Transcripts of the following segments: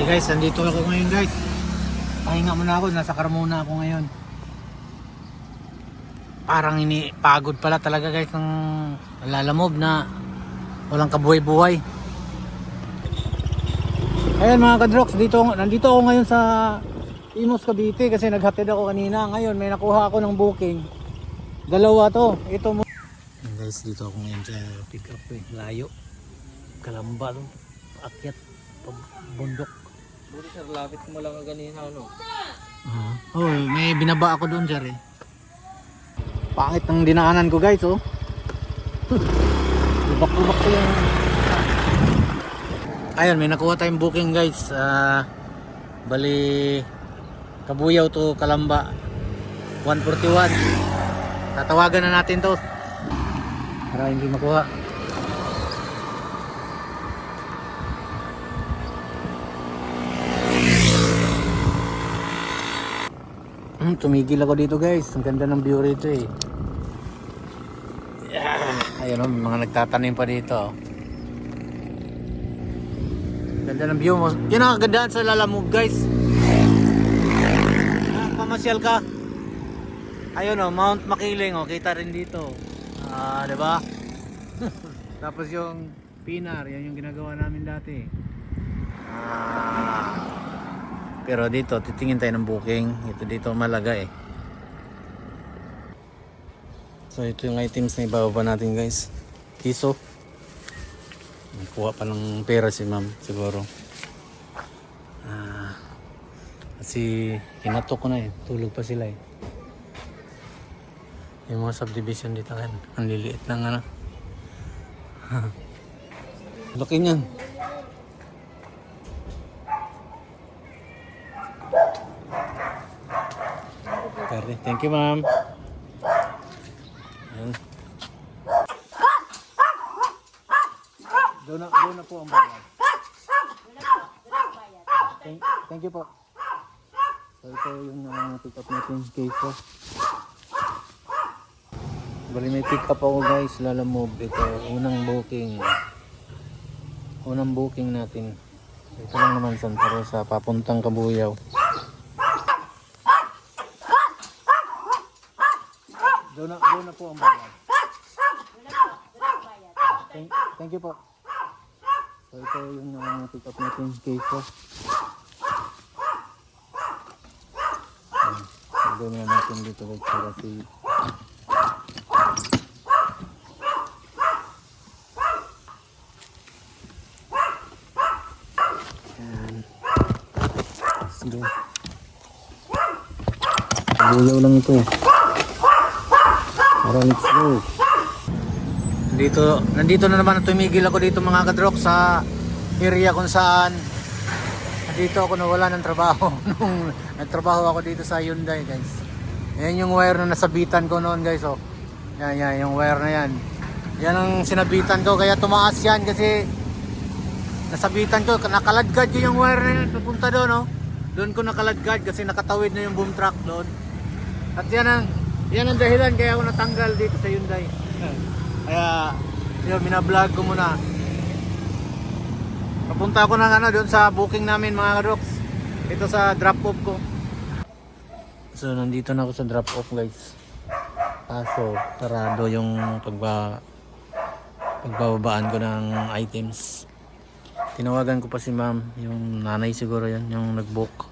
Guys, nandito ako ngayon guys. Pahinga muna ako, nasa Carmona ako ngayon. Parang pagod pala talaga guys ng lalamob na walang kabuhay-buhay. Ayan mga kadrox, nandito ako ngayon sa Imus, Cavite kasi naghatid ako kanina. Ngayon may nakuha ako ng booking. Dalawa to. Ito mo. Guys, dito ako ngayon sa pick up layo. Kalamba to. Akyat bundok. Buti sir, lapit mo lang kanina ano. Oh, may binaba ako doon sir eh. Pangit ng dinaanan ko guys oh. Lubak-lubak ko yung... Ayun, may nakuha tayong booking guys. Bali Kabuyaw to Kalamba 141. Tatawagan na natin to para hindi makuha. Tumigil ako dito guys. Ang ganda ng view rito eh. Ayun oh, mga nagtatanim pa dito. Ganda ng view mo. Yun ang kagandaan sa Lalamove guys. Pamasyal ka. Ayun oh, Mount Makiling oh, kita rin dito. Diba? Tapos yung Pinar, yan yung ginagawa namin dati. Pero dito, titingin tayo ng booking. Ito dito malaga eh. So ito yung items na ibababa natin guys. Kiso. Nakuha pa ng pera si ma'am siguro. Kasi hinatok ko na eh. Tulog pa sila eh. Yung mga subdivision dito kan. Ang liliit lang ano. Laki niyan. Thank you ma'am. Doon na po ang bayad. Thank you po. So ito yung pick up natin case. Bali may pick up ako guys, Lalamove. Ito unang booking natin. Ito lang naman Santa Rosa papuntang Kabuyaw. Doon na po ang bayad. Thank you po. So ito yung pick up natin case. Doon na natin dito para si Buyaw lang ito. Let's go. Nandito na naman tumigil ako dito mga kadrox sa area kung saan dito ako nawala ng trabaho nung nagtrabaho ako dito sa Hyundai guys. Yan yung wire na nasabitan ko noon guys oh. Yan yung wire na yan. Yan ang sinabitan ko kaya tumaas yan kasi nasabitan ko, nakaladgad yung wire na yan papunta doon oh. Doon ko nakaladgad kasi nakatawid na yung boom truck doon. At yan ang dahilan kaya ako natanggal dito sa Hyundai. Kaya yun, binablog ko muna. Papunta ako ng doon sa booking namin mga kadrox. Ito sa drop off ko. So nandito na ako sa drop off guys. Kaso sarado yung pagbababaan ko ng items. Tinawagan ko pa si ma'am. Yung nanay siguro yan, yung nag-book.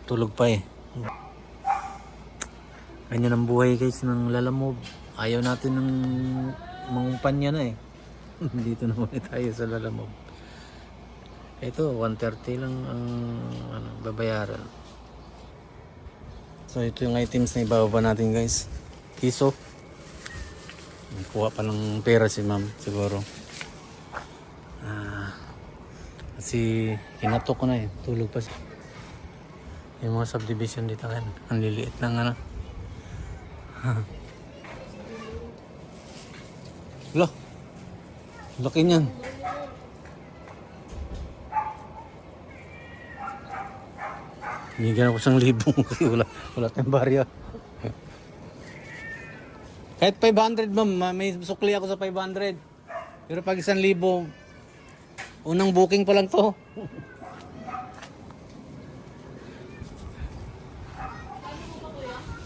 Tulog pa eh. Ganyan ang buhay guys ng Lalamove. Ayaw natin ng mangumpanya na eh. Dito na muna tayo sa Lalamove. Ito 130 lang ang babayaran. So ito yung items na ibababa natin guys. Kiso. Nakuha pa ng pera si ma'am siguro. Kasi hinatok ko na eh. Tulog pa siya. Yung mga subdivision dito kan. Ang liliit lang ano. Loh, laki niyan. Binigyan ako 1,000 kasi wala tayong barya. Kahit 500 ma'am, may sukli ako sa 500. Pero pag 1,000, unang booking pa lang to.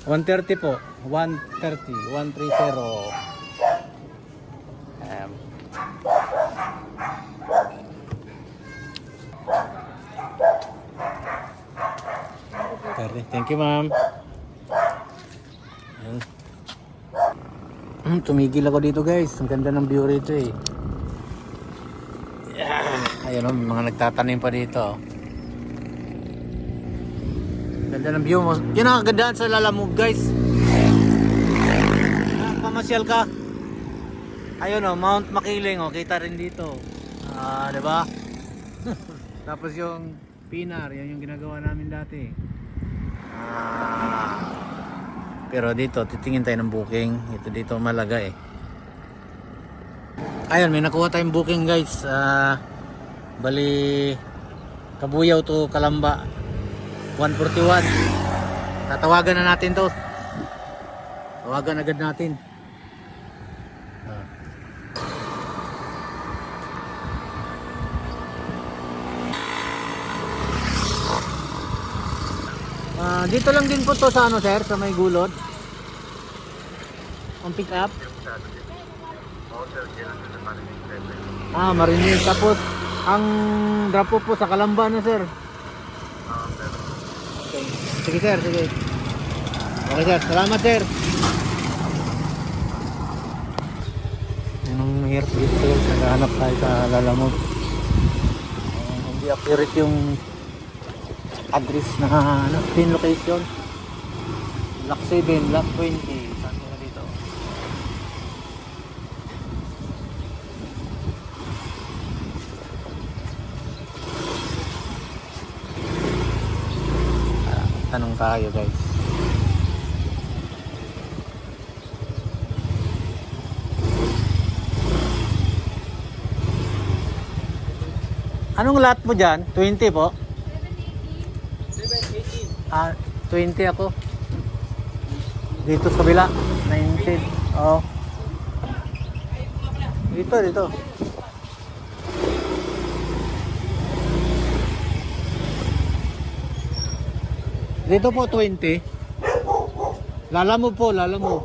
130 po. 130. 130. Thank you, ma'am. Tumigil ako dito, guys. Ang ganda ng view rito eh. Ayun, mga nagtatanim pa dito. Ganda ng view mo. Yun ang kagandaan sa Lalamove, guys. Pamasyal ka. Ayun Mount Makiling kita rin dito. Di ba? Tapos yung Pinar, yan yung ginagawa namin dati. Pero dito titingin tayo ng booking. Ito dito Malaga eh. Ayun, may nakuha tayong booking, guys. Bali Kabuyaw to Kalamba 141. Tatawagan na natin to. Tawagan agad natin. Dito lang din po to sa ano, sir, sa may gulod. Ang pick up. Marinig. Tapos ang drop off po sa Kalamba na, sir. Okay. Sige, sir, sige. Okay, sir. Salamat, sir. Anong mahirap dito? Naghahanap tayo sa Lalamove. Hindi accurate yung address na pin location. Block 7, Block 20. Saan ko na dito? Tanong tayo, guys. Anong lot mo dyan? 20 po? 20 ako. Dito sa kabila 19. Oo. Dito. Dito po 20. Lalamove po, Lalamove.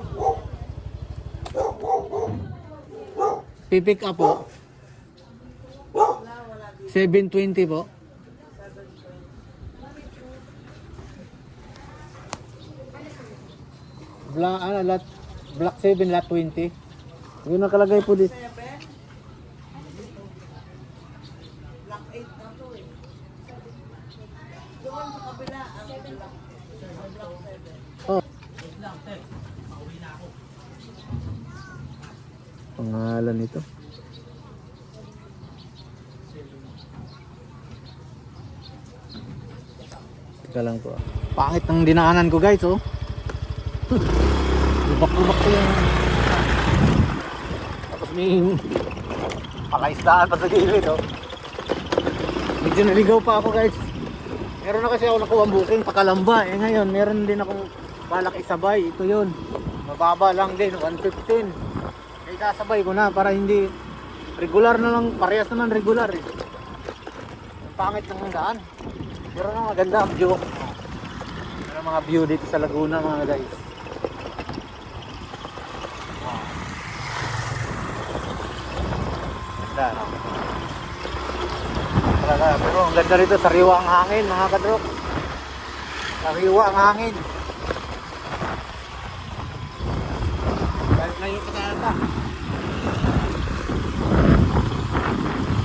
Pipick up po. 720 po. Block 7, lot 20. Yun nakalagay po dito. Block 8 na to eh. Doon sa kabila ang block 7. Oh. Pangalan nito. Teka lang po. Pangit ng dinaanan ko, guys, oh. Lubak-lubak ko yung tapos may pakaistaan pa sa gilid, oh. Medyo naligaw pa ako, guys. Meron na kasi ako nakuha ang booking pa Kalamba. Ngayon meron din akong balak isabay. Ito yun, mababa lang din, 115. Kaya isasabay ko na para hindi regular na lang, parehas naman regular eh. Ang pangit ng daan, pero na maganda ang view. Meron mga view dito sa Laguna, mga guys. Pero ang ganda rito, sariwa ang hangin, mga kadrok. Sariwa ang hangin. Layo pa talaga.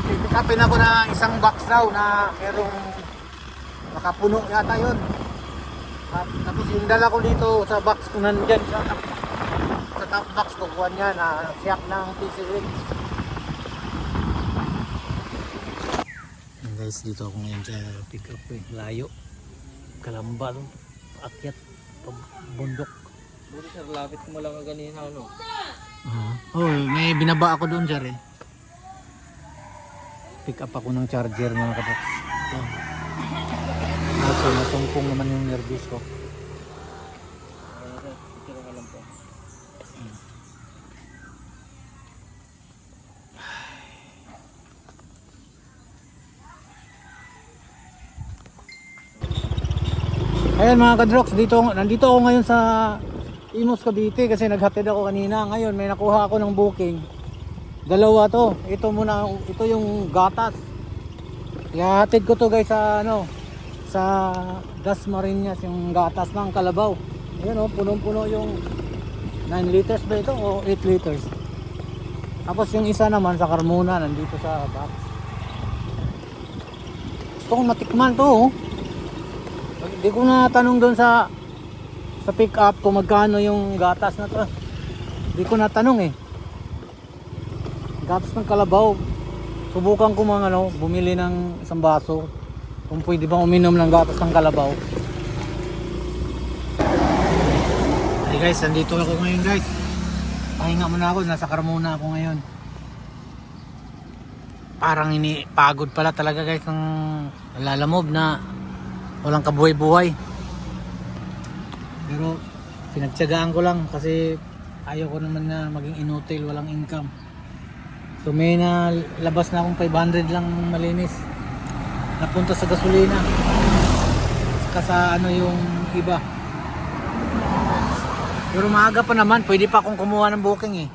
Pick-upin ako ng isang box daw na merong nakapuno yata yun. Tapos yung dala ko dito sa box ko nandyan sa top box ko, kuha niya na siyak ng PCX. Guys, dito ako ngayon sa pick up eh. Layo. Kalamba no. Akyat. Bundok. Buti sir, lapit mo lang ganina ano. May binaba ako doon, sir eh. Pick up ako ng charger, mga kapoks. So, nasungkong naman yung nervous ko. Picture ka lang po. Ayan mga kadroks, nandito ako ngayon sa Imus Cavite kasi naghatid ako kanina. Ngayon may nakuha ako ng booking. Dalawa to. Ito yung gatas. Ihahatid ko to guys sa sa Dasmariñas, yung gatas ng Kalabaw. Ayan oh, punong-puno yung 9 liters ba ito o 8 liters. Tapos yung isa naman sa Carmona nandito sa box. Gusto kong matikman to oh. Hindi ko na tanong doon sa pick up kung magkano yung gatas na to. Hindi ko na tanong eh. Gatas ng Kalabaw. Subukan ko bumili ng isang baso. Kung pwede bang uminom ng gatas ng Kalabaw. Hey guys, nandito ako ngayon guys. Pahinga muna ako, nasa Carmona ako ngayon. Parang pagod pala talaga guys ng lalamob na walang kabuhay-buhay. Pero pinagtiyagaan ko lang kasi ayaw ko naman na maging inutil, walang income. So may nalabas na akong 500 lang malinis. Napunta sa gasolina. Saka sa yung iba. Pero maaga pa naman, pwede pa akong kumuha ng booking eh.